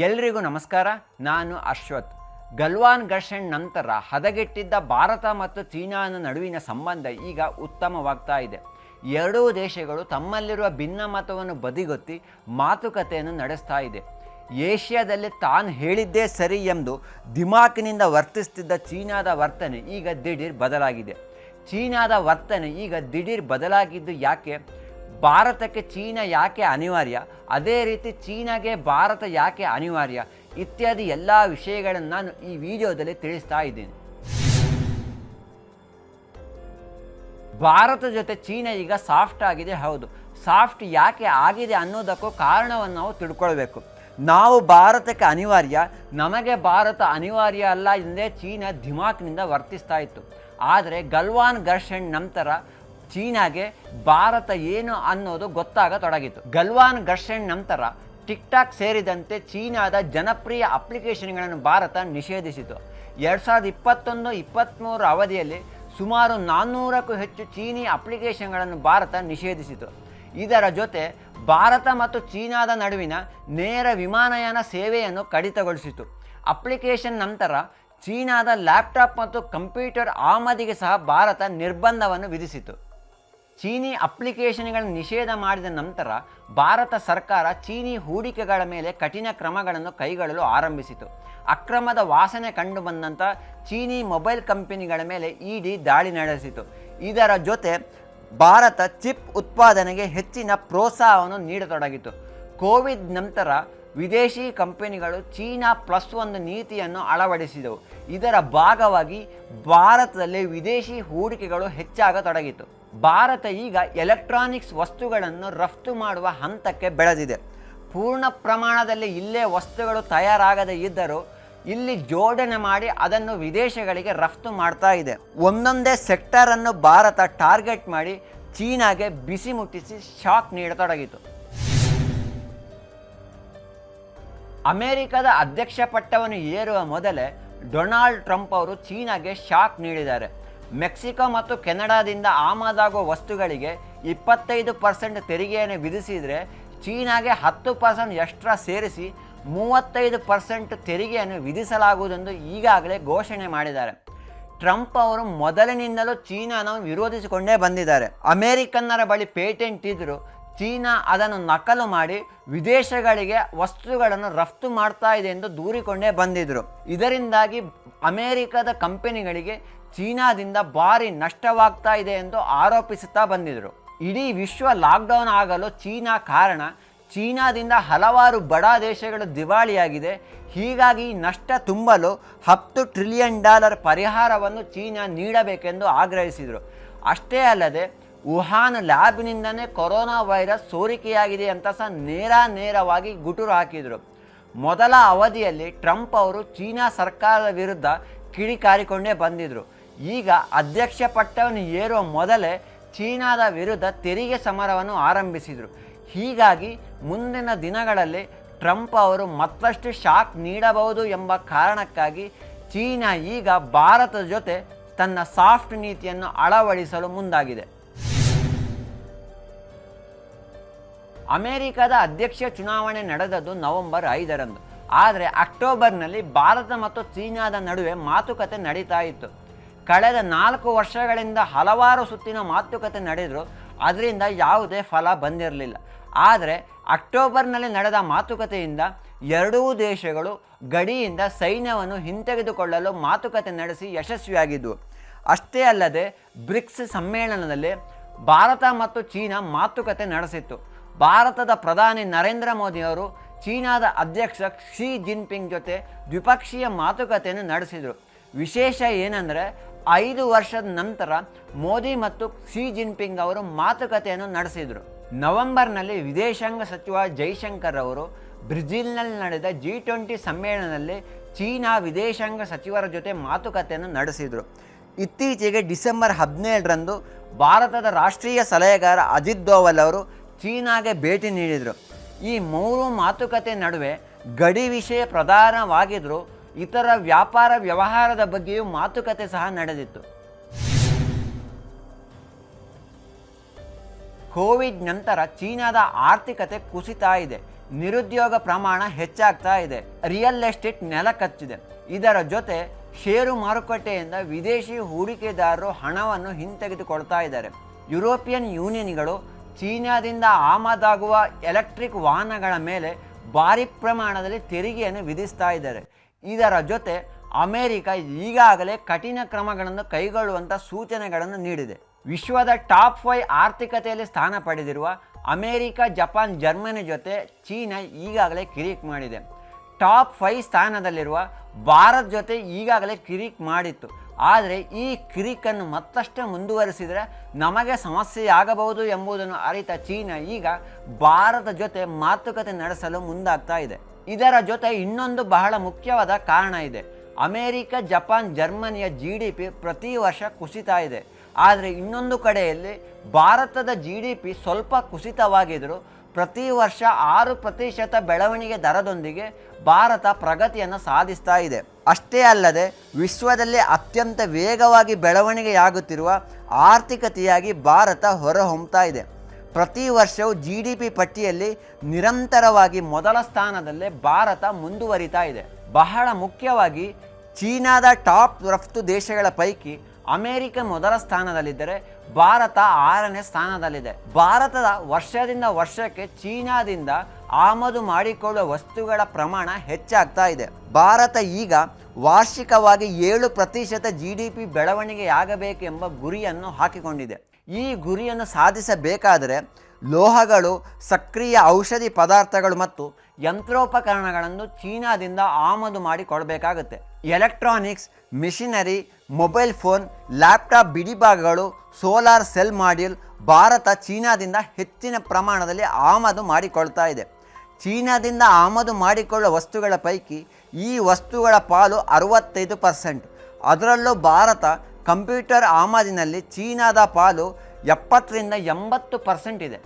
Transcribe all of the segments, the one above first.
ಎಲ್ರಿಗೂ ನಮಸ್ಕಾರ. ನಾನು ಅಶ್ವಥ್. ಗಲ್ವಾನ್ ಘರ್ಷಣೆ ನಂತರ ಹದಗೆಟ್ಟಿದ್ದ ಭಾರತ ಮತ್ತು ಚೀನಾದ ನಡುವಿನ ಸಂಬಂಧ ಈಗ ಉತ್ತಮವಾಗ್ತಾ ಇದೆ. ಎರಡೂ ದೇಶಗಳು ತಮ್ಮಲ್ಲಿರುವ ಭಿನ್ನಮತವನ್ನು ಬದಿಗೊತ್ತಿ ಮಾತುಕತೆಯನ್ನು ನಡೆಸ್ತಾ ಇದೆ. ಏಷ್ಯಾದಲ್ಲಿ ತಾನು ಹೇಳಿದ್ದೇ ಸರಿ ಎಂದು ದಿಮಾಕಿನಿಂದ ವರ್ತಿಸ್ತಿದ್ದ ಚೀನಾದ ವರ್ತನೆ ಈಗ ದಿಢೀರ್ ಬದಲಾಗಿದೆ. ಚೀನಾದ ವರ್ತನೆ ಈಗ ದಿಢೀರ್ ಬದಲಾಗಿದ್ದು ಯಾಕೆ? ಭಾರತಕ್ಕೆ ಚೀನಾ ಯಾಕೆ ಅನಿವಾರ್ಯ, ಅದೇ ರೀತಿ ಚೀನಾಗೆ ಭಾರತ ಯಾಕೆ ಅನಿವಾರ್ಯ ಇತ್ಯಾದಿ ಎಲ್ಲ ವಿಷಯಗಳನ್ನು ನಾನು ಈ ವಿಡಿಯೋದಲ್ಲಿ ತಿಳಿಸ್ತಾ ಇದ್ದೀನಿ. ಭಾರತ ಜೊತೆ ಚೀನಾ ಈಗ ಸಾಫ್ಟ್ ಆಗಿದೆ. ಹೌದು, ಸಾಫ್ಟ್ ಯಾಕೆ ಆಗಿದೆ ಅನ್ನೋದಕ್ಕೂ ಕಾರಣವನ್ನು ನಾವು ತಿಳ್ಕೊಳ್ಬೇಕು. ನಾವು ಭಾರತಕ್ಕೆ ಅನಿವಾರ್ಯ, ನಮಗೆ ಭಾರತ ಅನಿವಾರ್ಯ ಅಲ್ಲ ಎಂದೇ ಚೀನಾ ಧಿಮಾಕ್ನಿಂದ ವರ್ತಿಸ್ತಾ ಇತ್ತು. ಆದರೆ ಗಲ್ವಾನ್ ಘರ್ಷಣೆ ನಂತರ ಚೀನಾಗೆ ಭಾರತ ಏನು ಅನ್ನೋದು ಗೊತ್ತಾಗತೊಡಗಿತು. ಗಲ್ವಾನ್ ಘರ್ಷಣೆ ನಂತರ ಟಿಕ್ಟಾಕ್ ಸೇರಿದಂತೆ ಚೀನಾದ ಜನಪ್ರಿಯ ಅಪ್ಲಿಕೇಶನ್ಗಳನ್ನು ಭಾರತ ನಿಷೇಧಿಸಿತು. 2021-23 ಅವಧಿಯಲ್ಲಿ ಸುಮಾರು 400ಕ್ಕೂ ಹೆಚ್ಚು ಚೀನಿ ಅಪ್ಲಿಕೇಶನ್ಗಳನ್ನು ಭಾರತ ನಿಷೇಧಿಸಿತು. ಇದರ ಜೊತೆ ಭಾರತ ಮತ್ತು ಚೀನಾದ ನಡುವಿನ ನೇರ ವಿಮಾನಯಾನ ಸೇವೆಯನ್ನು ಕಡಿತಗೊಳಿಸಿತು. ಅಪ್ಲಿಕೇಶನ್ ನಂತರ ಚೀನಾದ ಲ್ಯಾಪ್ಟಾಪ್ ಮತ್ತು ಕಂಪ್ಯೂಟರ್ ಆಮದಿಗೆ ಸಹ ಭಾರತ ನಿರ್ಬಂಧವನ್ನು ವಿಧಿಸಿತು. ಚೀನಿ ಅಪ್ಲಿಕೇಶನ್ಗಳನ್ನು ನಿಷೇಧ ಮಾಡಿದ ನಂತರ ಭಾರತ ಸರ್ಕಾರ ಚೀನಿ ಹೂಡಿಕೆಗಳ ಮೇಲೆ ಕಠಿಣ ಕ್ರಮಗಳನ್ನು ಕೈಗೊಳ್ಳಲು ಆರಂಭಿಸಿತು. ಅಕ್ರಮದ ವಾಸನೆ ಕಂಡುಬಂದಂಥ ಚೀನಿ ಮೊಬೈಲ್ ಕಂಪನಿಗಳ ಮೇಲೆ ಇಡಿ ದಾಳಿ ನಡೆಸಿತು. ಇದರ ಜೊತೆ ಭಾರತ ಚಿಪ್ ಉತ್ಪಾದನೆಗೆ ಹೆಚ್ಚಿನ ಪ್ರೋತ್ಸಾಹವನ್ನು ನೀಡತೊಡಗಿತು. ಕೋವಿಡ್ ನಂತರ ವಿದೇಶಿ ಕಂಪನಿಗಳು ಚೀನಾ +1 ನೀತಿಯನ್ನು ಅಳವಡಿಸಿದವು. ಇದರ ಭಾಗವಾಗಿ ಭಾರತದಲ್ಲಿ ವಿದೇಶಿ ಹೂಡಿಕೆಗಳು ಹೆಚ್ಚಾಗತೊಡಗಿತು. ಭಾರತ ಈಗ ಎಲೆಕ್ಟ್ರಾನಿಕ್ಸ್ ವಸ್ತುಗಳನ್ನು ರಫ್ತು ಮಾಡುವ ಹಂತಕ್ಕೆ ಬೆಳೆದಿದೆ. ಪೂರ್ಣ ಪ್ರಮಾಣದಲ್ಲಿ ಇಲ್ಲೇ ವಸ್ತುಗಳು ತಯಾರಾಗದೇ ಇದ್ದರೂ ಇಲ್ಲಿ ಜೋಡಣೆ ಮಾಡಿ ಅದನ್ನು ವಿದೇಶಗಳಿಗೆ ರಫ್ತು ಮಾಡ್ತಾ ಇದೆ. ಒಂದೊಂದೇ ಸೆಕ್ಟರನ್ನು ಭಾರತ ಟಾರ್ಗೆಟ್ ಮಾಡಿ ಚೀನಾಗೆ ಬಿಸಿ ಮುಟ್ಟಿಸಿ ಶಾಕ್ ನೀಡತೊಡಗಿತು. ಅಮೆರಿಕದ ಅಧ್ಯಕ್ಷ ಪಟ್ಟವನ್ನು ಏರುವ ಮೊದಲೇ ಡೊನಾಲ್ಡ್ ಟ್ರಂಪ್ ಅವರು ಚೀನಾಗೆ ಶಾಕ್ ನೀಡಿದ್ದಾರೆ. ಮೆಕ್ಸಿಕೋ ಮತ್ತು ಕೆನಡಾದಿಂದ ಆಮದಾಗುವ ವಸ್ತುಗಳಿಗೆ 25% ತೆರಿಗೆಯನ್ನು ವಿಧಿಸಿದರೆ ಚೀನಾಗೆ 10% ಎಕ್ಸ್ಟ್ರಾ ಸೇರಿಸಿ 35% ತೆರಿಗೆಯನ್ನು ವಿಧಿಸಲಾಗುವುದೆಂದು ಈಗಾಗಲೇ ಘೋಷಣೆ ಮಾಡಿದ್ದಾರೆ. ಟ್ರಂಪ್ ಅವರು ಮೊದಲಿನಿಂದಲೂ ಚೀನಾವನ್ನು ವಿರೋಧಿಸಿಕೊಂಡೇ ಬಂದಿದ್ದಾರೆ. ಅಮೆರಿಕನ್ನರ ಬಳಿ ಪೇಟೆಂಟ್ ಇದ್ದರೂ ಚೀನಾ ಅದನ್ನು ನಕಲು ಮಾಡಿ ವಿದೇಶಗಳಿಗೆ ವಸ್ತುಗಳನ್ನು ರಫ್ತು ಮಾಡ್ತಾ ಇದೆ ಎಂದು ದೂರಿಕೊಂಡೇ ಬಂದಿದ್ದರು. ಇದರಿಂದಾಗಿ ಅಮೆರಿಕದ ಕಂಪನಿಗಳಿಗೆ ಚೀನಾದಿಂದ ಭಾರಿ ನಷ್ಟವಾಗ್ತಾ ಇದೆ ಎಂದು ಆರೋಪಿಸುತ್ತಾ ಬಂದಿದ್ದರು. ಇಡೀ ವಿಶ್ವ ಲಾಕ್ಡೌನ್ ಆಗಲು ಚೀನಾ ಕಾರಣ. ಚೀನಾದಿಂದ ಹಲವಾರು ಬಡ ದೇಶಗಳು ದಿವಾಳಿಯಾಗಿದೆ. ಹೀಗಾಗಿ ನಷ್ಟ ತುಂಬಲು $10 ಟ್ರಿಲಿಯನ್ ಪರಿಹಾರವನ್ನು ಚೀನಾ ನೀಡಬೇಕೆಂದು ಆಗ್ರಹಿಸಿದರು. ಅಷ್ಟೇ ಅಲ್ಲದೆ ವುಹಾನ್ ಲ್ಯಾಬ್ನಿಂದಲೇ ಕೊರೋನಾ ವೈರಸ್ ಸೋರಿಕೆಯಾಗಿದೆ ಅಂತ ಸಹ ನೇರವಾಗಿ ಗುಟುರು ಹಾಕಿದರು. ಮೊದಲ ಅವಧಿಯಲ್ಲಿ ಟ್ರಂಪ್ ಅವರು ಚೀನಾ ಸರ್ಕಾರದ ವಿರುದ್ಧ ಕಿಡಿಕಾರಿಕೊಂಡೇ ಬಂದಿದ್ದರು. ಈಗ ಅಧ್ಯಕ್ಷ ಪಟ್ಟವನ್ನು ಏರುವ ಮೊದಲೇ ಚೀನಾದ ವಿರುದ್ಧ ತೆರಿಗೆ ಸಮರವನ್ನು ಆರಂಭಿಸಿದರು. ಹೀಗಾಗಿ ಮುಂದಿನ ದಿನಗಳಲ್ಲಿ ಟ್ರಂಪ್ ಅವರು ಮತ್ತಷ್ಟು ಶಾಕ್ ನೀಡಬಹುದು ಎಂಬ ಕಾರಣಕ್ಕಾಗಿ ಚೀನಾ ಈಗ ಭಾರತದ ಜೊತೆ ತನ್ನ ಸಾಫ್ಟ್ ನೀತಿಯನ್ನು ಅಳವಡಿಸಲು ಮುಂದಾಗಿದೆ. ಅಮೆರಿಕದ ಅಧ್ಯಕ್ಷ ಚುನಾವಣೆ ನಡೆದದ್ದು ನವೆಂಬರ್ 5ರಂದು. ಆದರೆ ಅಕ್ಟೋಬರ್ನಲ್ಲಿ ಭಾರತ ಮತ್ತು ಚೀನಾದ ನಡುವೆ ಮಾತುಕತೆ ನಡೀತಾ ಇತ್ತು. ಕಳೆದ 4 ವರ್ಷಗಳಿಂದ ಹಲವಾರು ಸುತ್ತಿನ ಮಾತುಕತೆ ನಡೆದರೂ ಅದರಿಂದ ಯಾವುದೇ ಫಲ ಬಂದಿರಲಿಲ್ಲ. ಆದರೆ ಅಕ್ಟೋಬರ್ನಲ್ಲಿ ನಡೆದ ಮಾತುಕತೆಯಿಂದ ಎರಡೂ ದೇಶಗಳು ಗಡಿಯಿಂದ ಸೈನ್ಯವನ್ನು ಹಿಂತೆಗೆದುಕೊಳ್ಳಲು ಮಾತುಕತೆ ನಡೆಸಿ ಯಶಸ್ವಿಯಾಗಿದ್ದವು. ಅಷ್ಟೇ ಅಲ್ಲದೆ ಬ್ರಿಕ್ಸ್ ಸಮ್ಮೇಳನದಲ್ಲಿ ಭಾರತ ಮತ್ತು ಚೀನಾ ಮಾತುಕತೆ ನಡೆಸಿತ್ತು. ಭಾರತದ ಪ್ರಧಾನಿ ನರೇಂದ್ರ ಮೋದಿ ಅವರು ಚೀನಾದ ಅಧ್ಯಕ್ಷ ಕ್ಸಿ ಜಿನ್ಪಿಂಗ್ ಜೊತೆ ದ್ವಿಪಕ್ಷೀಯ ಮಾತುಕತೆಯನ್ನು ನಡೆಸಿದರು. ವಿಶೇಷ ಏನಂದರೆ 5 ವರ್ಷದ ನಂತರ ಮೋದಿ ಮತ್ತು ಕ್ಸಿ ಜಿನ್ಪಿಂಗ್ ಅವರು ಮಾತುಕತೆಯನ್ನು ನಡೆಸಿದರು. ನವೆಂಬರ್ನಲ್ಲಿ ವಿದೇಶಾಂಗ ಸಚಿವ ಜೈಶಂಕರ್ ಅವರು ಬ್ರೆಜಿಲ್ನಲ್ಲಿ ನಡೆದ G20 ಸಮ್ಮೇಳನದಲ್ಲಿ ಚೀನಾ ವಿದೇಶಾಂಗ ಸಚಿವರ ಜೊತೆ ಮಾತುಕತೆಯನ್ನು ನಡೆಸಿದರು. ಇತ್ತೀಚೆಗೆ ಡಿಸೆಂಬರ್ 17ರಂದು ಭಾರತದ ರಾಷ್ಟ್ರೀಯ ಸಲಹೆಗಾರ ಅಜಿತ್ ದೋವಲ್ ಅವರು ಚೀನಾಗೆ ಭೇಟಿ ನೀಡಿದರು. ಈ 3 ಮಾತುಕತೆ ನಡುವೆ ಗಡಿ ವಿಷಯ ಪ್ರಧಾನವಾಗಿದ್ದರೂ ಇತರ ವ್ಯಾಪಾರ ವ್ಯವಹಾರದ ಬಗ್ಗೆಯೂ ಮಾತುಕತೆ ಸಹ ನಡೆದಿತ್ತು. ಕೋವಿಡ್ ನಂತರ ಚೀನಾದ ಆರ್ಥಿಕತೆ ಕುಸಿತಾ ಇದೆ. ನಿರುದ್ಯೋಗ ಪ್ರಮಾಣ ಹೆಚ್ಚಾಗ್ತಾ ಇದೆ. ರಿಯಲ್ ಎಸ್ಟೇಟ್ ನೆಲ ಕಚ್ಚಿದೆ. ಇದರ ಜೊತೆ ಷೇರು ಮಾರುಕಟ್ಟೆಯಿಂದ ವಿದೇಶಿ ಹೂಡಿಕೆದಾರರು ಹಣವನ್ನು ಹಿಂತೆಗೆದುಕೊಳ್ತಾ ಇದ್ದಾರೆ. ಯುರೋಪಿಯನ್ ಯೂನಿಯನ್ಗಳು ಚೀನಾದಿಂದ ಆಮದಾಗುವ ಎಲೆಕ್ಟ್ರಿಕ್ ವಾಹನಗಳ ಮೇಲೆ ಭಾರಿ ಪ್ರಮಾಣದಲ್ಲಿ ತೆರಿಗೆಯನ್ನು ವಿಧಿಸ್ತಾ ಇದ್ದಾರೆ. ಇದರ ಜೊತೆ ಅಮೆರಿಕ ಈಗಾಗಲೇ ಕಠಿಣ ಕ್ರಮಗಳನ್ನು ಕೈಗೊಳ್ಳುವಂಥ ಸೂಚನೆಗಳನ್ನು ನೀಡಿದೆ. ವಿಶ್ವದ ಟಾಪ್ 5 ಆರ್ಥಿಕತೆಯಲ್ಲಿ ಸ್ಥಾನ ಪಡೆದಿರುವ ಅಮೆರಿಕ, ಜಪಾನ್, ಜರ್ಮನಿ ಜೊತೆ ಚೀನಾ ಈಗಾಗಲೇ ಕಿರಿಕ್ ಮಾಡಿದೆ. ಟಾಪ್ 5 ಸ್ಥಾನದಲ್ಲಿರುವ ಭಾರತ ಜೊತೆ ಈಗಾಗಲೇ ಕಿರಿಕ್ ಮಾಡಿತ್ತು. ಆದರೆ ಈ ಕಿರಿಕನ್ನು ಮತ್ತಷ್ಟು ಮುಂದುವರಿಸಿದರೆ ನಮಗೆ ಸಮಸ್ಯೆಯಾಗಬಹುದು ಎಂಬುದನ್ನು ಅರಿತ ಚೀನಾ ಈಗ ಭಾರತ ಜೊತೆ ಮಾತುಕತೆ ನಡೆಸಲು ಮುಂದಾಗ್ತಾ ಇದೆ. ಇದರ ಜೊತೆ ಇನ್ನೊಂದು ಬಹಳ ಮುಖ್ಯವಾದ ಕಾರಣ ಇದೆ. ಅಮೆರಿಕ, ಜಪಾನ್, ಜರ್ಮನಿಯ GDP ಪ್ರತಿ ವರ್ಷ ಕುಸಿತಾ ಇದೆ. ಆದರೆ ಇನ್ನೊಂದು ಕಡೆಯಲ್ಲಿ ಭಾರತದ GDP ಸ್ವಲ್ಪ ಕುಸಿತವಾಗಿದ್ದರೂ ಪ್ರತಿ ವರ್ಷ 6% ಬೆಳವಣಿಗೆ ದರದೊಂದಿಗೆ ಭಾರತ ಪ್ರಗತಿಯನ್ನು ಸಾಧಿಸ್ತಾ ಇದೆ. ಅಷ್ಟೇ ಅಲ್ಲದೆ ವಿಶ್ವದಲ್ಲಿ ಅತ್ಯಂತ ವೇಗವಾಗಿ ಬೆಳವಣಿಗೆಯಾಗುತ್ತಿರುವ ಆರ್ಥಿಕತೆಯಾಗಿ ಭಾರತ ಹೊರಹೊಮ್ಮುತ್ತಾ ಇದೆ. ಪ್ರತಿ ವರ್ಷವೂ GDP ಪಟ್ಟಿಯಲ್ಲಿ ನಿರಂತರವಾಗಿ ಮೊದಲ ಸ್ಥಾನದಲ್ಲೇ ಭಾರತ ಮುಂದುವರಿತಾ ಇದೆ. ಬಹಳ ಮುಖ್ಯವಾಗಿ ಚೀನಾದ ಟಾಪ್ ರಫ್ತು ದೇಶಗಳ ಪೈಕಿ ಅಮೆರಿಕ ಮೊದಲ ಸ್ಥಾನದಲ್ಲಿದ್ದರೆ ಭಾರತ 6ನೇ ಸ್ಥಾನದಲ್ಲಿದೆ. ಭಾರತದ ವರ್ಷದಿಂದ ವರ್ಷಕ್ಕೆ ಚೀನಾದಿಂದ ಆಮದು ಮಾಡಿಕೊಳ್ಳುವ ವಸ್ತುಗಳ ಪ್ರಮಾಣ ಹೆಚ್ಚಾಗ್ತಾ ಇದೆ. ಭಾರತ ಈಗ ವಾರ್ಷಿಕವಾಗಿ 7% GDP ಬೆಳವಣಿಗೆಯಾಗಬೇಕೆಂಬ ಗುರಿಯನ್ನು ಹಾಕಿಕೊಂಡಿದೆ. ಈ ಗುರಿಯನ್ನು ಸಾಧಿಸಬೇಕಾದರೆ ಲೋಹಗಳು, ಸಕ್ರಿಯ ಔಷಧಿ ಪದಾರ್ಥಗಳು ಮತ್ತು ಯಂತ್ರೋಪಕರಣಗಳನ್ನು ಚೀನಾದಿಂದ ಆಮದು ಮಾಡಿಕೊಳ್ಬೇಕಾಗುತ್ತೆ. Electronics, machinery, mobile phone, laptop ಬಿಡಿಭಾಗಗಳು, ಸೋಲಾರ್ ಸೆಲ್ ಮಾಡ್ಯೂಲ್ ಭಾರತ ಚೀನಾದಿಂದ ಹೆಚ್ಚಿನ ಪ್ರಮಾಣದಲ್ಲಿ ಆಮದು ಮಾಡಿಕೊಳ್ತಾ ಇದೆ. ಚೀನಾದಿಂದ ಆಮದು ಮಾಡಿಕೊಳ್ಳುವ ವಸ್ತುಗಳ ಪೈಕಿ ಈ ವಸ್ತುಗಳ ಪಾಲು 65%. ಅದರಲ್ಲೂ ಭಾರತ ಕಂಪ್ಯೂಟರ್ ಆಮದಿನಲ್ಲಿ ಚೀನಾದ ಪಾಲು 70ರಿಂದ 80% ಇದೆ.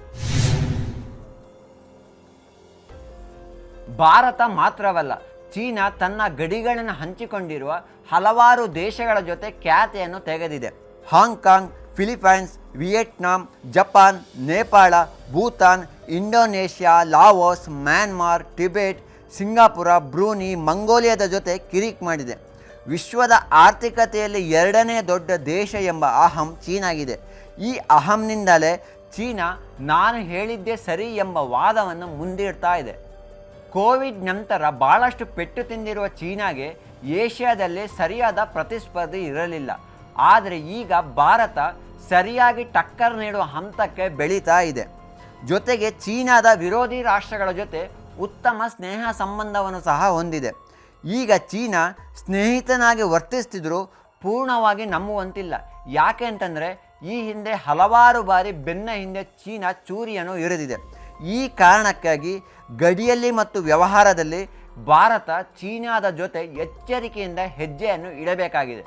ಭಾರತ ಮಾತ್ರವಲ್ಲ, ಚೀನಾ ತನ್ನ ಗಡಿಗಳನ್ನು ಹಂಚಿಕೊಂಡಿರುವ ಹಲವಾರು ದೇಶಗಳ ಜೊತೆ ಖ್ಯಾತಿಯನ್ನು ತೆಗೆದಿದೆ. Hong Kong, Philippines, Vietnam, Japan, Nepal, Bhutan, Indonesia, Laos, Myanmar, Tibet, Singapore, Brunei, ಮಂಗೋಲಿಯಾದ ಜೊತೆ ಕಿರಿಕ್ ಮಾಡಿದೆ. ವಿಶ್ವದ ಆರ್ಥಿಕತೆಯಲ್ಲಿ 2ನೇ ದೊಡ್ಡ ದೇಶ ಎಂಬ ಅಹಂ ಚೀನಾಗಿದೆ. ಈ ಅಹಂನಿಂದಲೇ ಚೀನಾ ನಾನು ಹೇಳಿದ್ದೇ ಸರಿ ಎಂಬ ವಾದವನ್ನು ಮುಂದಿಡ್ತಾ ಇದೆ. ಕೋವಿಡ್ ನಂತರ ಭಾಳಷ್ಟು ಪೆಟ್ಟು ತಿಂದಿರುವ ಚೀನಾಗೆ ಏಷ್ಯಾದಲ್ಲಿ ಸರಿಯಾದ ಪ್ರತಿಸ್ಪರ್ಧಿ ಇರಲಿಲ್ಲ. ಆದರೆ ಈಗ ಭಾರತ ಸರಿಯಾಗಿ ಟಕ್ಕರ್ ನೀಡುವ ಹಂತಕ್ಕೆ ಬೆಳೀತಾ ಇದೆ. ಜೊತೆಗೆ ಚೀನಾದ ವಿರೋಧಿ ರಾಷ್ಟ್ರಗಳ ಜೊತೆ ಉತ್ತಮ ಸ್ನೇಹ ಸಂಬಂಧವನ್ನು ಸಹ ಹೊಂದಿದೆ. ಈಗ ಚೀನಾ ಸ್ನೇಹಿತನಾಗಿ ವರ್ತಿಸ್ತಿದ್ರೂ ಪೂರ್ಣವಾಗಿ ನಂಬುವಂತಿಲ್ಲ. ಯಾಕೆ ಅಂತಂದರೆ ಈ ಹಿಂದೆ ಹಲವಾರು ಬಾರಿ ಬೆನ್ನ ಹಿಂದೆ ಚೀನಾ ಚೂರಿಯನ್ನು ಇರಿದಿದೆ. ಈ ಕಾರಣಕ್ಕಾಗಿ ಗಡಿಯಲ್ಲಿ ಮತ್ತು ವ್ಯವಹಾರದಲ್ಲಿ ಭಾರತ ಚೀನಾದ ಜೊತೆ ಎಚ್ಚರಿಕೆಯಿಂದ ಹೆಜ್ಜೆಯನ್ನು ಇಡಬೇಕಾಗಿದೆ.